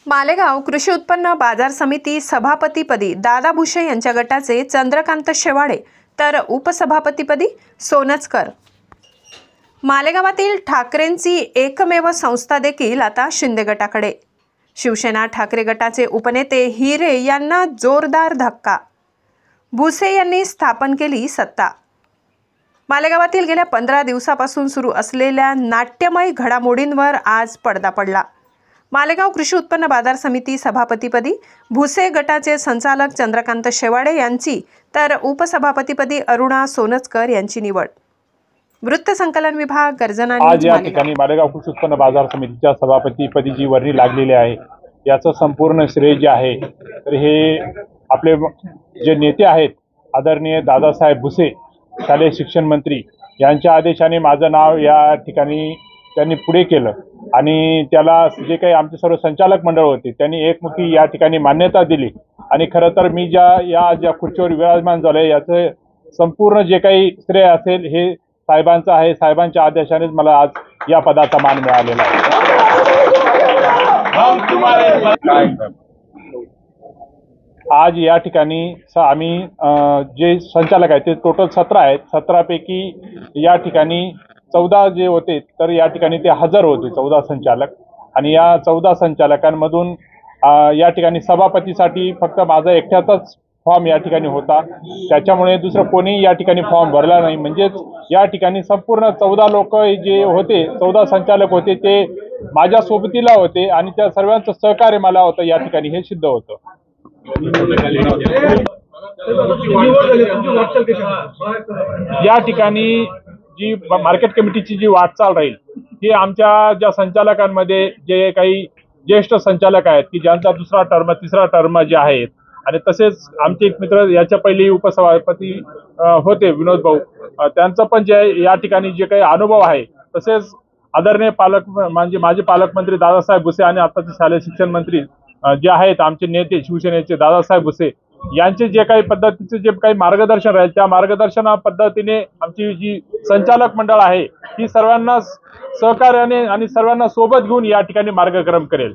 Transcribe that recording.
मालेगाव कृषी उत्पन्न बाजार समिती सभापतीपदी दादा भुसे यांच्या गटाचे चंद्रकांत शेवाळे तर उपसभापतीपदी सोनचकर। मालेगावातील ठाकरेंची एकमेव संस्था देखील आता शिंदे गटाकडे। शिवसेना ठाकरे गटाचे उपनेते हिरे यांना जोरदार धक्का। भुसे यांनी स्थापन केली सत्ता। मालेगावातील गेल्या 15 दिवसापासून सुरू असलेल्या नाट्यमय घडामोडींवर आज पडदा पडला। मालेगाव कृषी उत्पन्न बाजार समिती सभापतीपदी भुसे गटाचे संचालक चंद्रकांत शेवाळे यांची तर उपसभापतीपदी अरुणा सोनचकर यांची निवड। वृत्त संकलन विभाग गर्जना। आज या ठिकाणी मालेगाव कृषी उत्पन्न बाजार समितीच्या सभापतीपदी जी वर्णी लागलेली आहे याचं संपूर्ण श्रेय जे आहे तर हे आपले जे नेते आहेत आदरणीय दादासाहेब भुसे शालेय शिक्षण मंत्री यांच्या आदेशाने माझं नाव या ठिकाणी त्यांनी पुढे केलं आणि त्याला जे काही आमचे सर्व संचालक मंडळ होते त्यांनी एकमुखी या ठिकाणी मान्यता दिली आणि खरं तर मी ज्या खुर्चीवर विराजमान झालोय याचं संपूर्ण जे काही श्रेय असेल हे साहेबांचं आहे। साहेबांच्या आदेशानेच मला आज या पदाचा मान मिळालेला आहे। आज या ठिकाणी आम्ही जे संचालक आहेत ते टोटल 17 आहेत। 17 पैकी या ठिकाणी 14 जे होते तर या ठिकाणी ते हजर होते 14 संचालक आणि या 14 संचालकांमधून या ठिकाणी सभापतीसाठी फक्त माझा एकट्याचाच फॉर्म या ठिकाणी होता। त्याच्यामुळे दुसरं कोणी या ठिकाणी फॉर्म भरला नाही। म्हणजेच या ठिकाणी संपूर्ण 14 लोक जे होते 14 संचालक होते ते माझ्या सोबतीला होते आणि त्या सर्वांचं सहकार्य मला होतं या ठिकाणी हे सिद्ध होतं। या ठिकाणी जी मार्केट कमिटीची जी वाटचाल राहील ही आमच्या ज्या संचालकांमध्ये जे काही ज्येष्ठ संचालक आहेत की ज्यांचा दुसरा टर्म तिसरा टर्म जे आहेत आणि तसेच आमचे एक मित्र याच्या पहिले उपसभापती होते विनोद भाऊ, त्यांचं पण जे या ठिकाणी जे काही अनुभव आहे तसेच आदरणीय म्हणजे माझे पालकमंत्री दादासाहेब भुसे आणि आताचे शालेय शिक्षण मंत्री जे आहेत आमचे नेते शिवसेनेचे दादासाहेब भुसे यांचे जे काही पद्धतीचे जे काही मार्गदर्शन राहील त्या मार्गदर्शना पद्धतीने आमची जी संचालक मंडळ आहे ही सर्वांना सहकार्याने आणि सर्वांना सोबत घेऊन या ठिकाणी मार्गक्रम करेल।